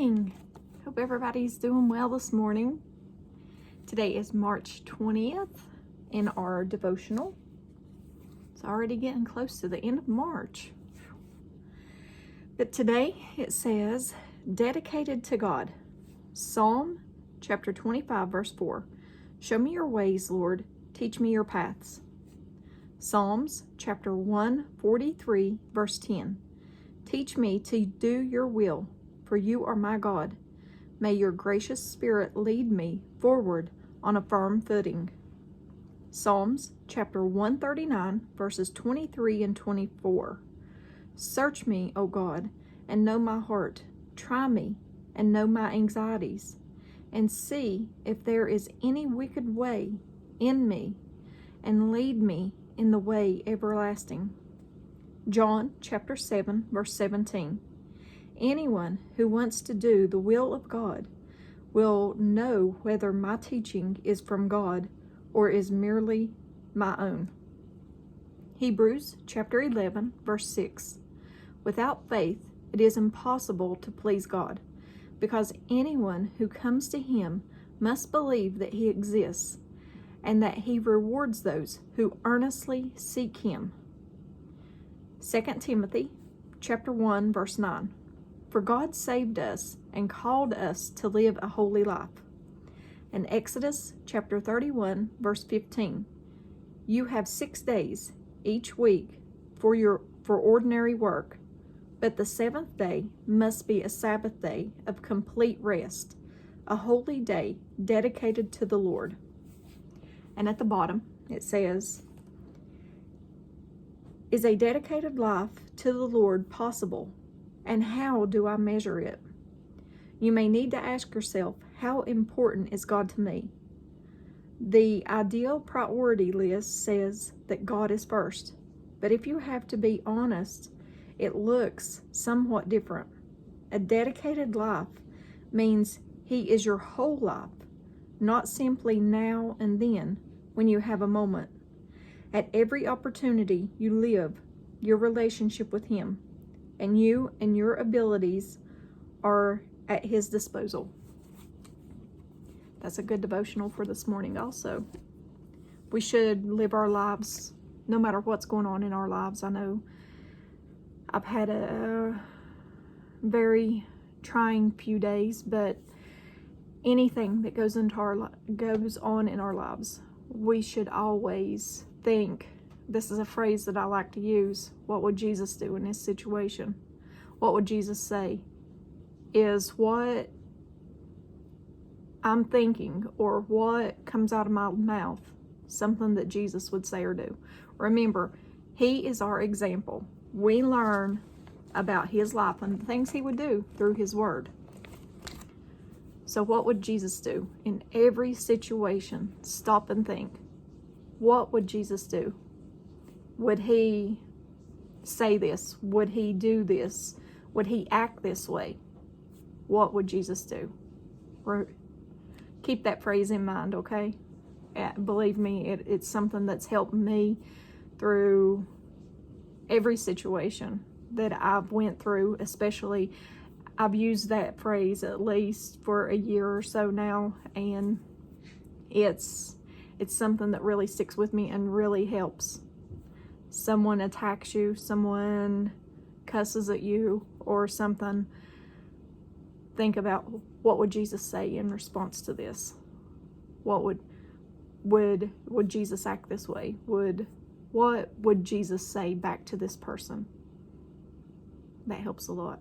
morning. Hope everybody's doing well this morning. Today is March 20th in our devotional. It's already getting close to the end of March. But today it says, dedicated to God. Psalm chapter 25, verse 4. Show me your ways, Lord. Teach me your paths. Psalms chapter 143, verse 10. Teach me to do your will, for you are my God. May your gracious spirit lead me forward on a firm footing. Psalms chapter 139, verses 23 and 24. Search me, O God, and know my heart. Try me and know my anxieties, and see if there is any wicked way in me, and lead me in the way everlasting. John chapter 7, verse 17. Anyone who wants to do the will of God will know whether my teaching is from God or is merely my own. Hebrews chapter 11, verse 6. Without faith, it is impossible to please God, because anyone who comes to him must believe that he exists and that he rewards those who earnestly seek him. 2 Timothy chapter 1, verse 9. For God saved us and called us to live a holy life. And Exodus chapter 31, verse 15. You have 6 days each week for ordinary work, but the seventh day must be a Sabbath day of complete rest, a holy day dedicated to the Lord. And at the bottom it says, is a dedicated life to the Lord possible, and how do I measure it? You may need to ask yourself, how important is God to me? The ideal priority list says that God is first, but if you have to be honest, it looks somewhat different. A dedicated life means He is your whole life, not simply now and then when you have a moment. At every opportunity you live your relationship with Him, and you and your abilities are at His disposal. That's a good devotional for this morning also. We should live our lives no matter what's going on in our lives. I know I've had a very trying few days, but anything that goes on in our lives, we should always think, this is a phrase that I like to use, what would Jesus do in this situation? What would Jesus say? Is what I'm thinking or what comes out of my mouth something that Jesus would say or do? Remember, He is our example. We learn about His life and the things He would do through His Word. So what would Jesus do in every situation? Stop and think. What would Jesus do? Would He say this? Would He do this? Would He act this way? What would Jesus do? Keep that phrase in mind, okay? Believe me, it's something that's helped me through every situation that I've went through. Especially, I've used that phrase at least for a year or so now, and it's something that really sticks with me and really helps. Someone attacks you, someone cusses at you or something, think about, what would Jesus say in response to this? What would Jesus act this way? What would Jesus say back to this person? That helps a lot.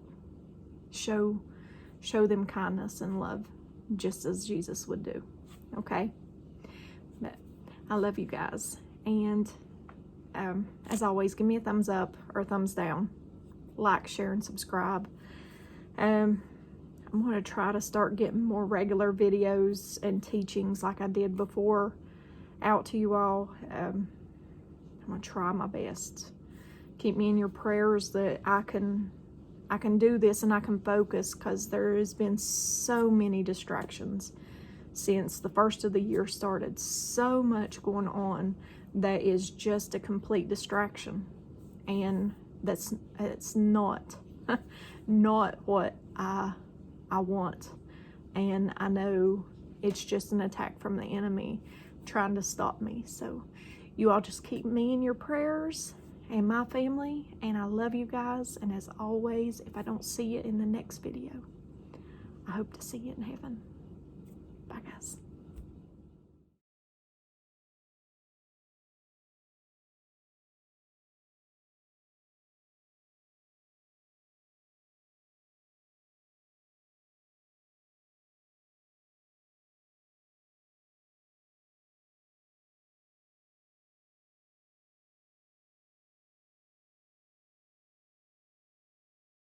Show them kindness and love, just as Jesus would do. Okay? But I love you guys, and as always, give me a thumbs up or a thumbs down. Like, share, and subscribe. I'm going to try to start getting more regular videos and teachings like I did before out to you all. I'm going to try my best. Keep me in your prayers that I can do this and I can focus, because there has been so many distractions since the first of the year started. So much going on that is just a complete distraction, and it's not not what I I want. And I know it's just an attack from the enemy trying to stop me. So you all just keep me in your prayers and my family, and I love you guys. And as always, if I don't see you in the next video, I hope to see you in heaven. Bye, guys.